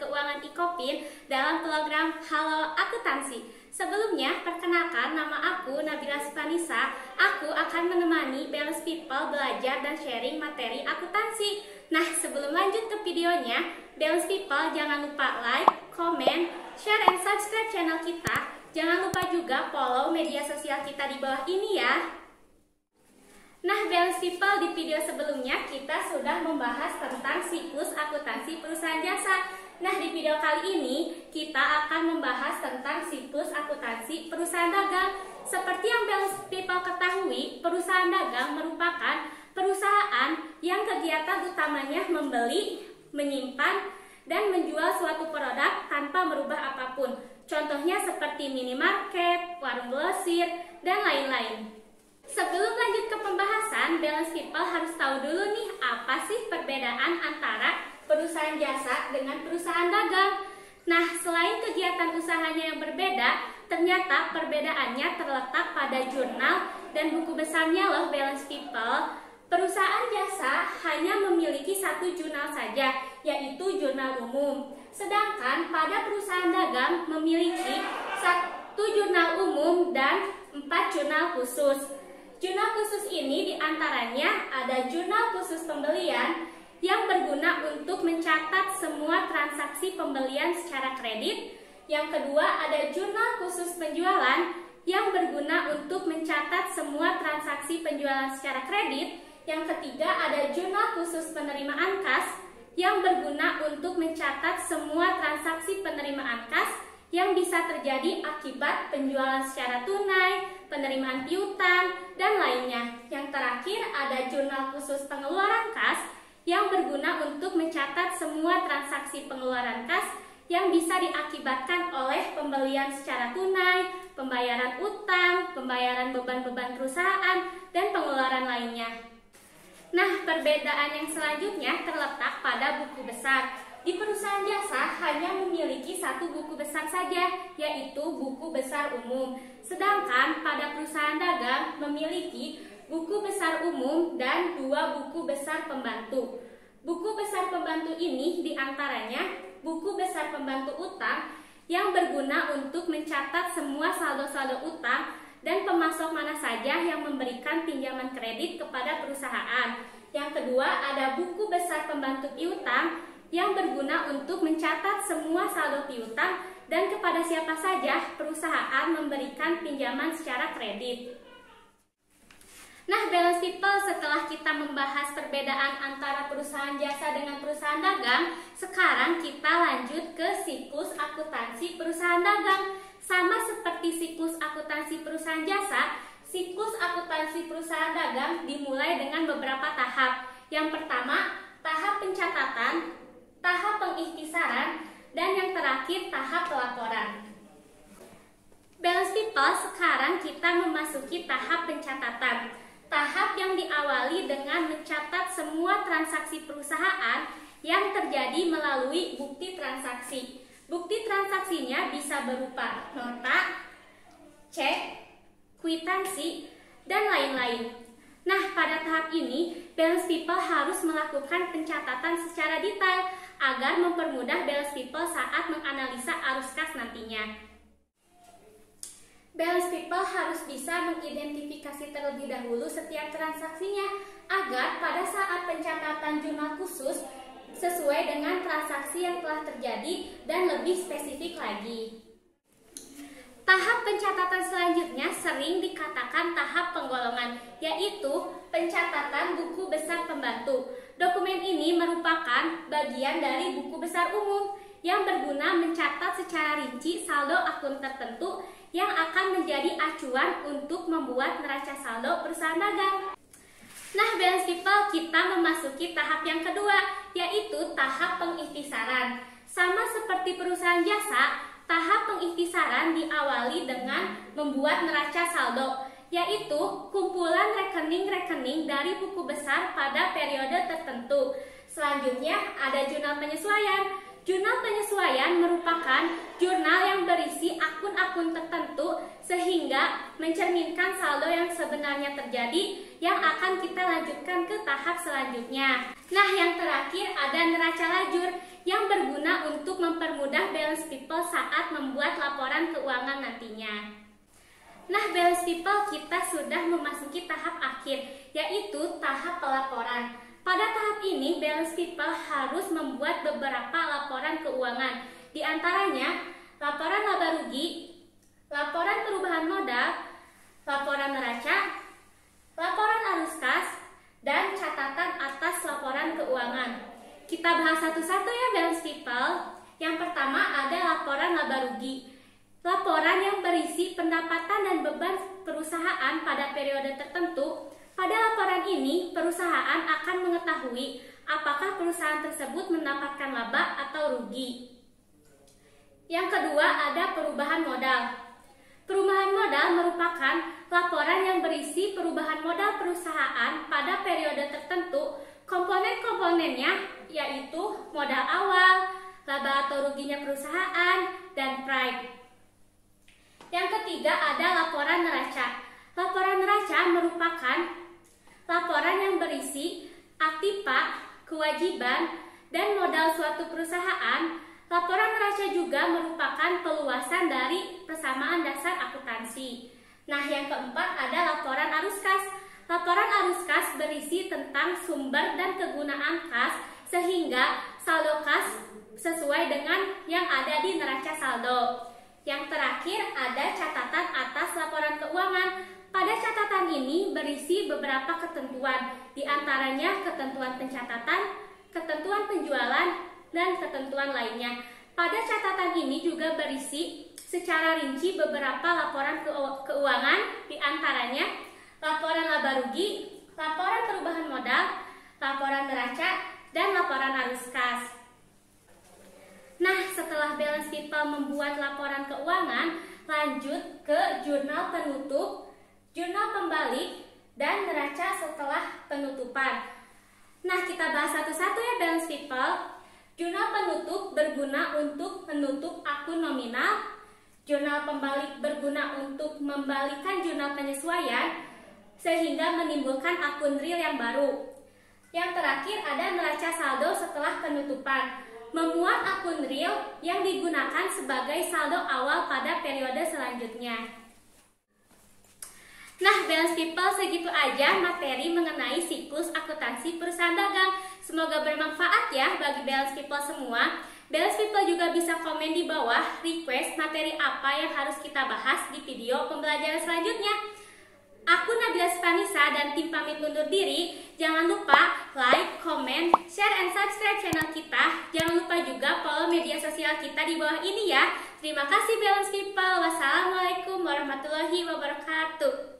Keuangan Ikopin dalam program Halo Akuntansi. Sebelumnya, perkenalkan nama aku Nabila Sukanisa. Aku akan menemani Balance People belajar dan sharing materi akuntansi. Nah, sebelum lanjut ke videonya, Balance People jangan lupa like, comment, share, and subscribe channel kita. Jangan lupa juga follow media sosial kita di bawah ini ya. Nah, Balance People, di video sebelumnya kita sudah membahas tentang siklus akuntansi perusahaan jasa. Nah, di video kali ini kita akan membahas tentang siklus akuntansi perusahaan dagang. Seperti yang Balance People ketahui, perusahaan dagang merupakan perusahaan yang kegiatan utamanya membeli, menyimpan, dan menjual suatu produk tanpa merubah apapun. Contohnya seperti minimarket, warung grosir, dan lain-lain. Sebelum lanjut ke pembahasan, Balance People harus tahu dulu nih apa sih perbedaan antara perusahaan jasa dengan perusahaan dagang. Nah, selain kegiatan usahanya yang berbeda, ternyata perbedaannya terletak pada jurnal dan buku besarnya loh Balance People. Perusahaan jasa hanya memiliki satu jurnal saja, yaitu jurnal umum. Sedangkan pada perusahaan dagang memiliki satu jurnal umum dan 4 jurnal khusus. Jurnal khusus ini diantaranya ada jurnal khusus pembelian yang berguna untuk mencatat semua transaksi pembelian secara kredit. Yang kedua ada jurnal khusus penjualan yang berguna untuk mencatat semua transaksi penjualan secara kredit. Yang ketiga ada jurnal khusus penerimaan kas yang berguna untuk mencatat semua transaksi penerimaan kas yang bisa terjadi akibat penjualan secara tunai, penerimaan piutang, dan lainnya. Yang terakhir ada jurnal khusus pengeluaran kas yang berguna untuk mencatat semua transaksi pengeluaran kas yang bisa diakibatkan oleh pembelian secara tunai, pembayaran utang, pembayaran beban-beban perusahaan, dan pengeluaran lainnya. Nah, perbedaan yang selanjutnya terletak pada buku besar. Di perusahaan jasa hanya memiliki satu buku besar saja, yaitu buku besar umum. Sedangkan pada perusahaan dagang memiliki buku besar umum dan 2 buku besar pembantu. Buku besar pembantu ini diantaranya buku besar pembantu utang yang berguna untuk mencatat semua saldo-saldo utang dan pemasok mana saja yang memberikan pinjaman kredit kepada perusahaan. Yang kedua ada buku besar pembantu piutang yang berguna untuk mencatat semua saldo piutang dan kepada siapa saja perusahaan memberikan pinjaman secara kredit. Nah, Balance People, setelah kita membahas perbedaan antara perusahaan jasa dengan perusahaan dagang, sekarang kita lanjut ke siklus akuntansi perusahaan dagang. Sama seperti siklus akuntansi perusahaan jasa, siklus akuntansi perusahaan dagang dimulai dengan beberapa tahap. Yang pertama, tahap pencatatan, tahap pengikhtisaran, dan yang terakhir tahap pelaporan. Balance People, sekarang kita memasuki tahap pencatatan. Tahap yang diawali dengan mencatat semua transaksi perusahaan yang terjadi melalui bukti transaksi. Bukti transaksinya bisa berupa nota, cek, kwitansi, dan lain-lain. Nah, pada tahap ini, Balance People harus melakukan pencatatan secara detail agar mempermudah Balance People saat menganalisa arus kas nantinya. Balance People harus bisa mengidentifikasi terlebih dahulu setiap transaksinya agar pada saat pencatatan jurnal khusus sesuai dengan transaksi yang telah terjadi dan lebih spesifik lagi. Tahap pencatatan selanjutnya sering dikatakan tahap penggolongan, yaitu pencatatan buku besar pembantu. Dokumen ini merupakan bagian dari buku besar umum yang berguna mencatat secara rinci saldo akun tertentu yang akan menjadi acuan untuk membuat neraca saldo perusahaan dagang. Nah, Balance People, kita memasuki tahap yang kedua, yaitu tahap pengikhtisaran. Sama seperti perusahaan jasa, tahap pengikhtisaran diawali dengan membuat neraca saldo, yaitu kumpulan rekening-rekening dari buku besar pada periode tertentu. Selanjutnya ada jurnal penyesuaian. Jurnal penyesuaian merupakan jurnal yang berisi akun-akun tertentu sehingga mencerminkan saldo yang sebenarnya terjadi yang akan kita lanjutkan ke tahap selanjutnya. Nah, yang terakhir ada neraca lajur, yang berguna untuk mempermudah balance people saat membuat laporan keuangan nantinya. Nah, balance people kita sudah memasuki tahap akhir, yaitu tahap pelaporan. Pada tahap ini, balance people harus membuat beberapa laporan keuangan. Di antaranya, laporan laba rugi, laporan perubahan modal, laporan neraca, laporan arus kas, dan catatan atas laporan keuangan. Kita bahas satu-satu ya balance people. Yang pertama ada laporan laba rugi. Laporan yang berisi pendapatan dan beban perusahaan pada periode tertentu. Pada laporan ini, perusahaan akan mengetahui apakah perusahaan tersebut mendapatkan laba atau rugi. Yang kedua ada perubahan modal. Perubahan modal merupakan laporan yang berisi perubahan modal perusahaan pada periode tertentu. Komponen-komponennya yaitu modal awal, laba atau ruginya perusahaan, dan prime. Yang ketiga ada laporan neraca. Laporan neraca merupakan laporan yang berisi aktiva, kewajiban, dan modal suatu perusahaan. Laporan neraca juga merupakan peluasan dari persamaan dasar akuntansi. Nah, yang keempat ada laporan arus kas. Laporan arus kas berisi tentang sumber dan kegunaan kas sehingga saldo kas sesuai dengan yang ada di neraca saldo. Yang terakhir ada catatan atas laporan keuangan. Pada catatan ini berisi beberapa ketentuan, di antaranya ketentuan pencatatan, ketentuan penjualan, dan ketentuan lainnya. Pada catatan ini juga berisi secara rinci beberapa laporan keuangan, di antaranya laporan laba rugi, laporan perubahan modal, laporan neraca, dan laporan arus kas. Nah, setelah balance people membuat laporan keuangan, lanjut ke jurnal penutup, jurnal pembalik, dan neraca setelah penutupan. Nah, kita bahas satu-satu ya balance people. Jurnal penutup berguna untuk menutup akun nominal, jurnal pembalik berguna untuk membalikkan jurnal penyesuaian, sehingga menimbulkan akun real yang baru. Yang terakhir ada neraca saldo setelah penutupan, memuat akun real yang digunakan sebagai saldo awal pada periode selanjutnya. Nah, balance people, segitu aja materi mengenai siklus akuntansi perusahaan dagang. Semoga bermanfaat ya bagi balance people semua. Balance people juga bisa komen di bawah request materi apa yang harus kita bahas di video pembelajaran selanjutnya. Aku Nabila Spanisa dan tim pamit undur diri. Jangan lupa like, comment, share, and subscribe channel kita. Jangan lupa juga follow media sosial kita di bawah ini ya. Terima kasih balance people. Wassalamualaikum warahmatullahi wabarakatuh.